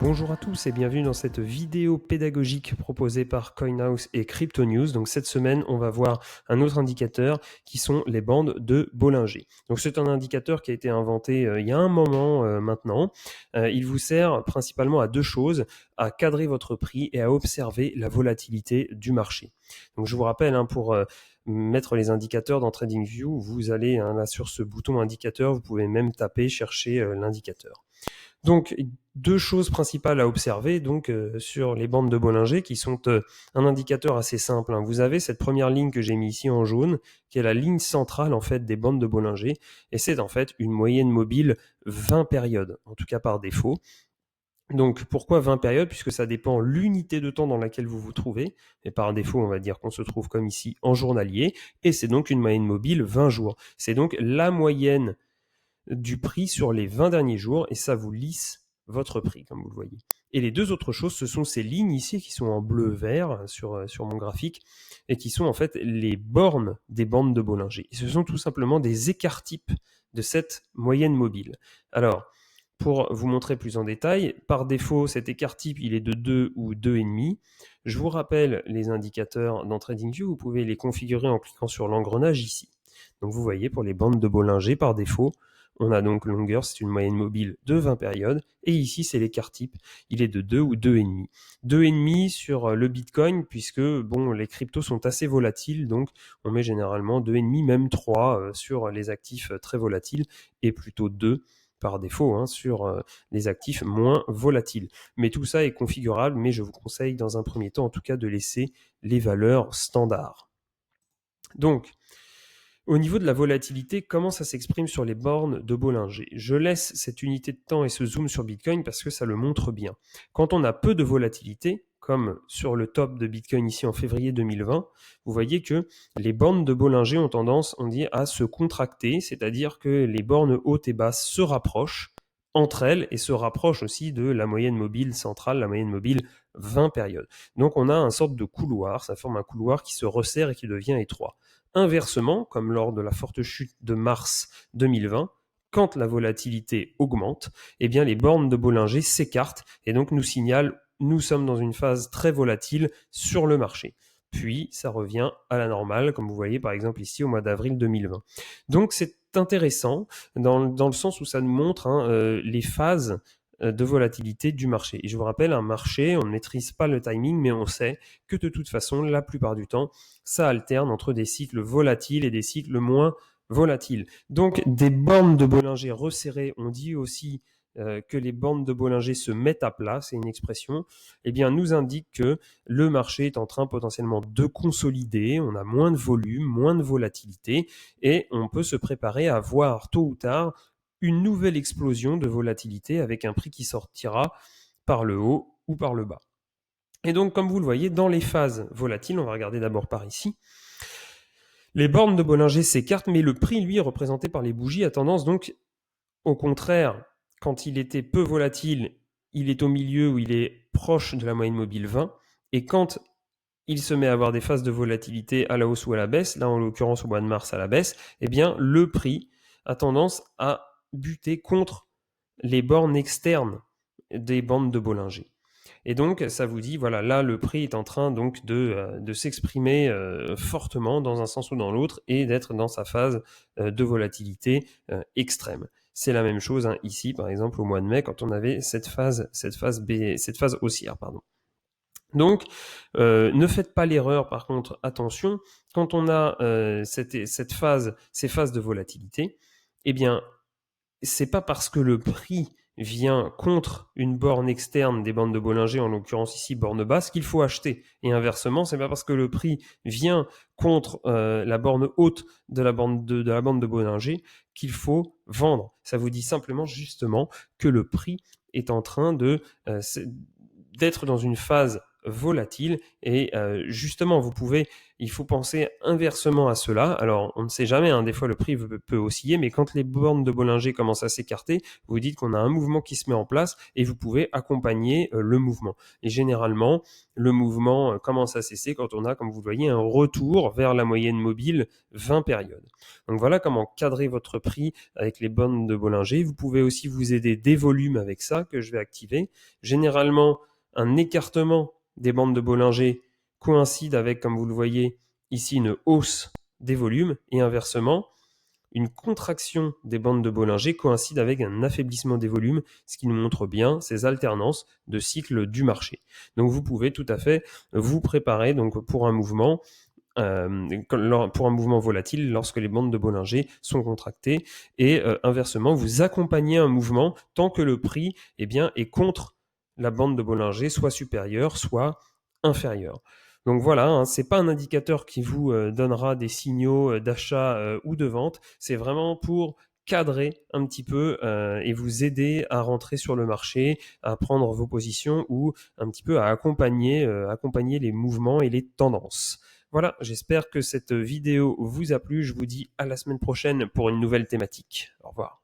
Bonjour à tous et bienvenue dans cette vidéo pédagogique proposée par CoinHouse et Crypto News. Donc cette semaine, on va voir un autre indicateur qui sont les bandes de Bollinger. Donc c'est un indicateur qui a été inventé il y a un moment maintenant. Il vous sert principalement à deux choses, à cadrer votre prix et à observer la volatilité du marché. Donc je vous rappelle, pour mettre les indicateurs dans TradingView, vous allez là sur ce bouton indicateur, vous pouvez même taper, chercher l'indicateur. Donc, deux choses principales à observer sur les bandes de Bollinger qui sont un indicateur assez simple. Vous avez cette première ligne que j'ai mis ici en jaune, qui est la ligne centrale en fait des bandes de Bollinger, et c'est en fait une moyenne mobile 20 périodes, en tout cas par défaut. Donc pourquoi 20 périodes? Puisque ça dépend l'unité de temps dans laquelle vous vous trouvez, et par défaut on va dire qu'on se trouve comme ici en journalier, et c'est donc une moyenne mobile 20 jours. C'est donc la moyenne du prix sur les 20 derniers jours et ça vous lisse votre prix, comme vous le voyez. Et les deux autres choses, ce sont ces lignes ici qui sont en bleu-vert sur mon graphique et qui sont en fait les bornes des bandes de Bollinger. Et ce sont tout simplement des écarts types de cette moyenne mobile. Alors, pour vous montrer plus en détail, par défaut, cet écart type, il est de 2 ou 2,5. Je vous rappelle les indicateurs dans TradingView, vous pouvez les configurer en cliquant sur l'engrenage ici. Donc vous voyez, pour les bandes de Bollinger, par défaut, on a donc longueur, c'est une moyenne mobile de 20 périodes. Et ici, c'est l'écart type. Il est de 2 ou 2,5. 2,5 sur le Bitcoin, puisque les cryptos sont assez volatiles. Donc, on met généralement 2,5, même 3 sur les actifs très volatiles et plutôt 2 par défaut sur les actifs moins volatiles. Mais tout ça est configurable, mais je vous conseille dans un premier temps, en tout cas, de laisser les valeurs standards. Donc, au niveau de la volatilité, comment ça s'exprime sur les bornes de Bollinger? Je laisse cette unité de temps et ce zoom sur Bitcoin parce que ça le montre bien. Quand on a peu de volatilité, comme sur le top de Bitcoin ici en février 2020, vous voyez que les bornes de Bollinger ont tendance, on dit, à se contracter, c'est-à-dire que les bornes hautes et basses se rapprochent entre elles et se rapprochent aussi de la moyenne mobile centrale, la moyenne mobile 20 périodes. Donc on a une sorte de couloir, ça forme un couloir qui se resserre et qui devient étroit. Inversement, comme lors de la forte chute de mars 2020, quand la volatilité augmente, eh bien les bornes de Bollinger s'écartent et donc nous signalent nous sommes dans une phase très volatile sur le marché. Puis ça revient à la normale, comme vous voyez par exemple ici au mois d'avril 2020. Donc c'est intéressant dans le sens où ça nous montre les phases de volatilité du marché. Et je vous rappelle, un marché, on ne maîtrise pas le timing, mais on sait que de toute façon, la plupart du temps, ça alterne entre des cycles volatiles et des cycles moins volatiles. Donc, des bandes de Bollinger resserrées, on dit aussi que les bandes de Bollinger se mettent à plat, c'est une expression, eh bien, nous indique que le marché est en train potentiellement de consolider, on a moins de volume, moins de volatilité, et on peut se préparer à voir tôt ou tard une nouvelle explosion de volatilité avec un prix qui sortira par le haut ou par le bas. Et donc, comme vous le voyez, dans les phases volatiles, on va regarder d'abord par ici, les bornes de Bollinger s'écartent, mais le prix, lui, représenté par les bougies, a tendance donc, au contraire, quand il était peu volatile, il est au milieu où il est proche de la moyenne mobile 20, et quand il se met à avoir des phases de volatilité à la hausse ou à la baisse, là en l'occurrence au mois de mars à la baisse, eh bien le prix a tendance à buter contre les bornes externes des bandes de Bollinger. Et donc, ça vous dit, voilà, là, le prix est en train donc de s'exprimer fortement dans un sens ou dans l'autre et d'être dans sa phase de volatilité extrême. C'est la même chose ici, par exemple, au mois de mai, quand on avait cette phase haussière, pardon. Donc, ne faites pas l'erreur, par contre, attention, quand on a ces phases de volatilité, eh bien, c'est pas parce que le prix vient contre une borne externe des bandes de Bollinger, en l'occurrence ici borne basse, qu'il faut acheter. Et inversement, c'est pas parce que le prix vient contre la borne haute de la bande de Bollinger qu'il faut vendre. Ça vous dit simplement justement que le prix est en train d'être dans une phase volatiles. Et justement, il faut penser inversement à cela. Alors, on ne sait jamais, hein, des fois le prix peut osciller, mais quand les bandes de Bollinger commencent à s'écarter, vous dites qu'on a un mouvement qui se met en place et vous pouvez accompagner le mouvement. Et généralement, le mouvement commence à cesser quand on a, comme vous le voyez, un retour vers la moyenne mobile 20 périodes. Donc voilà comment cadrer votre prix avec les bandes de Bollinger. Vous pouvez aussi vous aider des volumes avec ça que je vais activer. Généralement, un écartement des bandes de Bollinger coïncide avec, comme vous le voyez ici, une hausse des volumes, et inversement, une contraction des bandes de Bollinger coïncide avec un affaiblissement des volumes, ce qui nous montre bien ces alternances de cycles du marché. Donc vous pouvez tout à fait vous préparer donc pour un mouvement volatile lorsque les bandes de Bollinger sont contractées, et inversement, vous accompagnez un mouvement tant que le prix est contre la bande de Bollinger, soit supérieure, soit inférieure. Donc voilà, hein, ce n'est pas un indicateur qui vous donnera des signaux d'achat ou de vente, c'est vraiment pour cadrer un petit peu et vous aider à rentrer sur le marché, à prendre vos positions ou un petit peu à accompagner les mouvements et les tendances. Voilà, j'espère que cette vidéo vous a plu. Je vous dis à la semaine prochaine pour une nouvelle thématique. Au revoir.